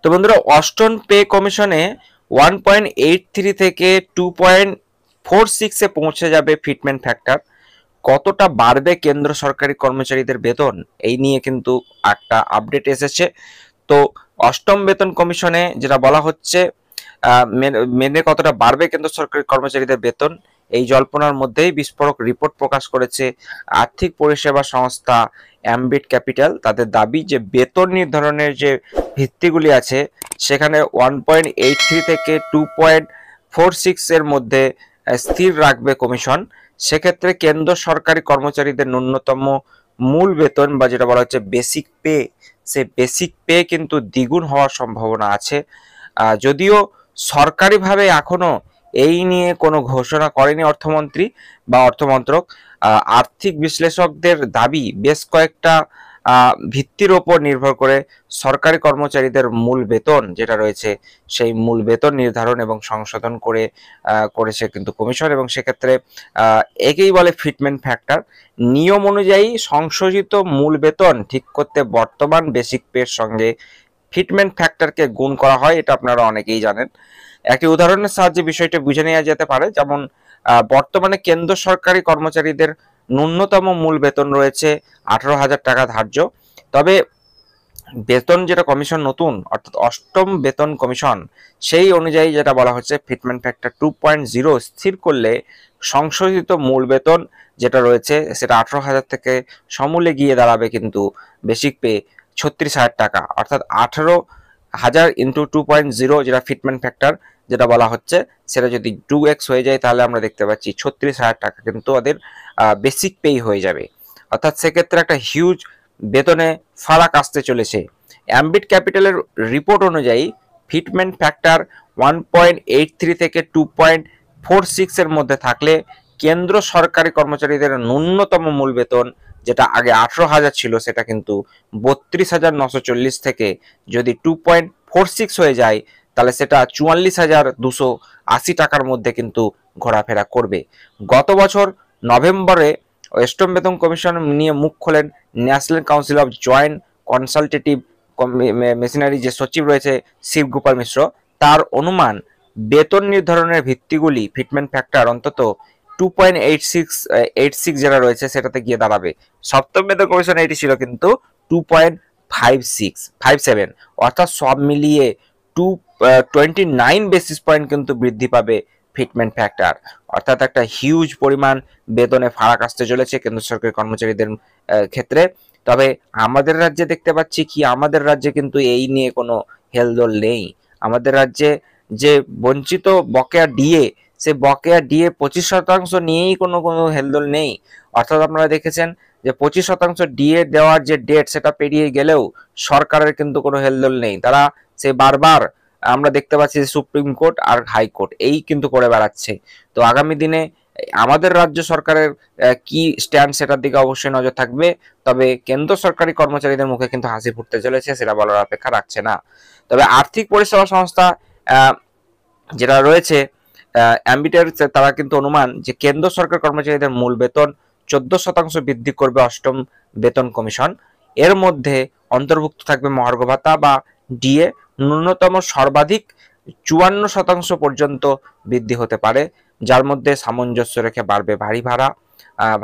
তো বন্ধুরা, অষ্টম পে কমিশনে 1.83 থেকে 2.46 পৌঁছে যাবে ফিটমেন্ট ফ্যাক্টর। কতটা বাড়বে কেন্দ্র সরকারি কর্মচারীদের বেতন, এই নিয়ে কিন্তু একটা আপডেট এসেছে। তো অষ্টম বেতন কমিশনে যেটা বলা হচ্ছে, মেনে কতটা বাড়বে কেন্দ্র সরকারি কর্মচারীদের বেতন, এই জল্পনার মধ্যেই বিস্ফোরক রিপোর্ট প্রকাশ করেছে আর্থিক পরিষেবা সংস্থা অ্যাম্বিট ক্যাপিটাল। তাদের দাবি যে বেতন নির্ধারণের যে ভিত্তিগুলি আছে সেখানে 1.83 থেকে 2.46 এর মধ্যে স্থির রাখবে কমিশন। সেক্ষেত্রে কেন্দ্র সরকারি কর্মচারীদের ন্যূনতম মূল বেতন বা যেটা বলা হচ্ছে বেসিক পে, সে বেসিক পে কিন্তু দ্বিগুণ হওয়ার সম্ভাবনা আছে। যদিও সরকারিভাবে এখনো এই নিয়ে কোনো ঘোষণা করেনি অর্থমন্ত্রী বা অর্থমন্ত্রক। আর্থিক বিশ্লেষকদের দাবি বেশ কয়েকটা ভিত্তির ওপর নির্ভর করে সরকারি কর্মচারীদের মূল বেতন যেটা রয়েছে সেই মূল বেতন নির্ধারণ এবং সংশোধন করেছে কিন্তু কমিশন, এবং সেক্ষেত্রে একেই বলে ফিটমেন্ট ফ্যাক্টর। নিয়ম অনুযায়ী সংশোধিত মূল বেতন ঠিক করতে বর্তমান বেসিক পের সঙ্গে ফিটমেন্ট ফ্যাক্টরকে গুণ করা হয়, এটা আপনারা অনেকেই জানেন। একটি উদাহরণের সাহায্যে বিষয়টা বুঝে নেওয়া যেতে পারে। যেমন বর্তমানে কেন্দ্র সরকারি কর্মচারীদের ন্যূনতম মূল বেতন রয়েছে 18,000 টাকা ধার্য। তবে বেতন যেটা কমিশন নতুন অর্থাৎ অষ্টম বেতন কমিশন, সেই অনুযায়ী যেটা বলা হচ্ছে ফিটমেন্ট ফ্যাক্টর 2.0 স্থির করলে সংশোধিত মূল বেতন যেটা রয়েছে সেটা 18,000 থেকে সমূলে গিয়ে দাঁড়াবে কিন্তু বেসিক পে 36,000 টাকা। অর্থাৎ 18,000 ইন্টু 2.0 যেটা ফিটমেন্ট ফ্যাক্টর যেটা বলা হচ্ছে, সেটা যদি 2x হয়ে যায় তাহলে আমরা দেখতে পাচ্ছি 36,000 টাকা কিন্তু ওদের বেসিক পেই হয়ে যাবে। অর্থাৎ সেক্ষেত্রে একটা হিউজ বেতনে ফারাক আসতে চলেছে। অ্যাম্বিট ক্যাপিটালের রিপোর্ট অনুযায়ী ফিটমেন্ট ফ্যাক্টর 1.83 থেকে 2.46 এর মধ্যে থাকলে কেন্দ্র সরকারি কর্মচারীদের ন্যূনতম মূল বেতন যেটা আগে 18,000 ছিল সেটা কিন্তু 32,940 থেকে যদি 2.46 হয়ে যায় তাহলে সেটা 44,280 টাকার মধ্যে কিন্তু ঘোরাফেরা করবে। গত বছর নভেম্বরে অষ্টম বেতন কমিশন নিয়ে মুখ খোলেন national council of joint consultative machinery যে সচিব রয়েছে শিবগোপাল মিশ্র। তার অনুমান বেতন নির্ধারণের ভিত্তিগুলি ফিটমেন্ট ফ্যাক্টর অন্তত 2.86 যেটা রয়েছে সেটাতে গিয়ে দাঁড়াবে। সপ্তম বেতন কমিশন এটি ছিল কিন্তু 2.57, অর্থাৎ সব মিলিয়ে 229 বেসিস পয়েন্ট কিন্তু বৃদ্ধি পাবে ফিটমেন্ট ফ্যাক্টর। অর্থাৎ একটা হিউজ পরিমাণ বেতনে ফারাক আসতে চলেছে কেন্দ্র সরকারি কর্মচারীদের ক্ষেত্রে। তবে আমাদের রাজ্যে দেখতে পাচ্ছি কি, আমাদের রাজ্যে কিন্তু এই নিয়ে কোনো হেলদোল নেই। আমাদের রাজ্যে যে বঞ্চিত বকেয়া ডিএ, সে বকেয়া ডিএ 25% নিয়েই কোনো হেলদোল নেই। অর্থাৎ আপনারা দেখেছেন যে 25% ডিএ দেওয়ার যে ডেট সেটা পেরিয়ে গেলেও সরকারের কিন্তু কোনো হেলদোল নেই। তারা সে বারবার আমরা দেখতে পাচ্ছি যে সুপ্রিম কোর্ট আর হাইকোর্ট এই কিন্তু করে বেড়াচ্ছে। তো আগামী দিনে আমাদের রাজ্য সরকারের কি স্ট্যান্ড সেটার দিকে অবশ্যই নজর থাকবে। তবে কেন্দ্র সরকারি কর্মচারীদের মুখে কিন্তু হাসি ফুটতে চলেছে, সেটা বলার অপেক্ষা রাখছে না। তবে আর্থিক পরিষেবা সংস্থা যেটা রয়েছে অ্যাম্বিটের, তারা কিন্তু অনুমান যে কেন্দ্র সরকার কর্মচারীদের মূল বেতন 14% বৃদ্ধি করবে অষ্টম বেতন কমিশন। এর মধ্যে অন্তর্ভুক্ত থাকবে মহার্ঘ ভাতা বা ডিএ। ন্যূনতম সর্বাধিক 54% পর্যন্ত বৃদ্ধি হতে পারে, যার মধ্যে সামঞ্জস্য রেখে বাড়বে বাড়ি ভাড়া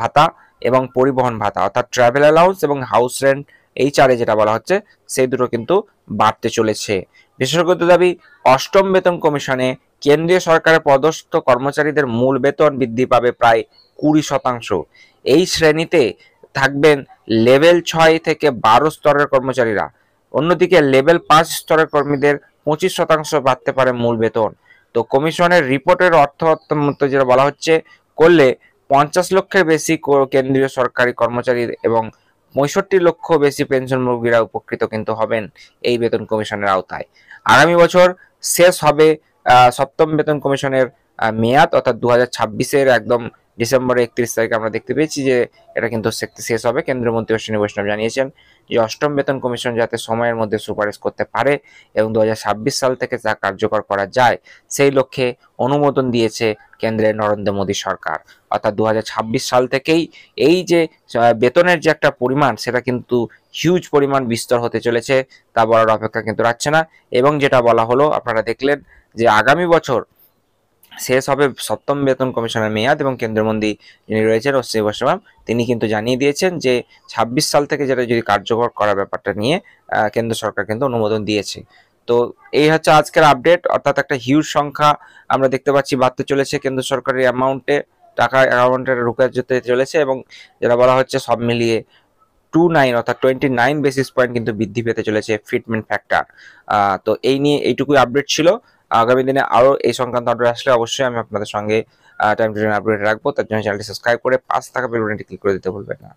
ভাতা এবং পরিবহন ভাতা, অর্থাৎ ট্রাভেল অ্যালাউন্স এবং হাউস রেন্ট, এই চারে যেটা বলা হচ্ছে সেই দুটো কিন্তু বাড়তে চলেছে। বিশেষজ্ঞদের দাবি অষ্টম বেতন কমিশনে কেন্দ্রীয় সরকারের পদস্থ কর্মচারীদের মূল বেতন বৃদ্ধি পাবে প্রায় 20%। এই শ্রেণীতে থাকবেন লেভেল 6 থেকে 12 স্তরের কর্মচারীরা। অন্যদিকে লেভেল 5 স্তরের কর্মীদের 25% বাড়তে পারে মূল বেতন। তো কমিশনের রিপোর্টের অর্থ যেটা বলা হচ্ছে করলে 50 লক্ষের বেশি কেন্দ্রীয় সরকারি কর্মচারী এবং 65 লক্ষ বেশি পেনশনভোগীরা উপকৃত কিন্তু হবেন এই বেতন কমিশনের আওতায়। আগামী বছর শেষ হবে সপ্তম বেতন কমিশনের মেয়াদ, অর্থাৎ 2026-এর একদম ডিসেম্বরের 31 তারিখে আমরা দেখতে পেয়েছি যে এটা কিন্তু শেষ হবে। কেন্দ্রীয় মন্ত্রী অশ্বিনী বৈষ্ণব জানিয়েছেন যে অষ্টম বেতন কমিশন যাতে সময়ের মধ্যে সুপারিশ করতে পারে এবং 2026 সাল থেকে তা কার্যকর করা যায় সেই লক্ষ্যে অনুমোদন দিয়েছে কেন্দ্রের নরেন্দ্র মোদী সরকার। অর্থাৎ 2026 সাল থেকেই এই যে বেতনের যে একটা পরিমাণ সেটা কিন্তু হিউজ পরিমাণ বিস্তর হতে চলেছে তা বলার অপেক্ষা কিন্তু রাখছে না। এবং যেটা বলা হলো, আপনারা দেখলেন যে আগামী বছর শেষ হবে সপ্তম বেতন কমিশনের মেয়াদ, এবং কেন্দ্রমন্ত্রী যিনি রয়েছেন অশ্বিনী বৈষ্ণব, তিনি কিন্তু জানিয়ে দিয়েছেন যে 26 সাল থেকে যেটা যদি কার্যকর করার ব্যাপারটা নিয়ে কেন্দ্র সরকার কিন্তু অনুমোদন দিয়েছে। তো এই হচ্ছে আজকের আপডেট, অর্থাৎ একটা হিউজ সংখ্যা আমরা দেখতে পাচ্ছি বাড়তে চলেছে কেন্দ্র সরকারের টাকা অ্যামাউন্টে রুখে যেতে চলেছে, এবং যেটা বলা হচ্ছে সব মিলিয়ে 29 অর্থাৎ 29 বেসিস পয়েন্ট কিন্তু বৃদ্ধি পেতে চলেছে ফিটমেন্ট ফ্যাক্টর। তো এই নিয়ে এইটুকুই আপডেট ছিল। আগামী দিনে আরো এই সংক্রান্ত আপডেট আসলে অবশ্যই আমি আপনাদের সঙ্গে টাইম টু টাইম আপডেট রাখবো। তার জন্য চ্যানেলটি সাবস্ক্রাইব করে পাশে থাকা বেল বাটনটি ক্লিক করে দিতে ভুলবেন না।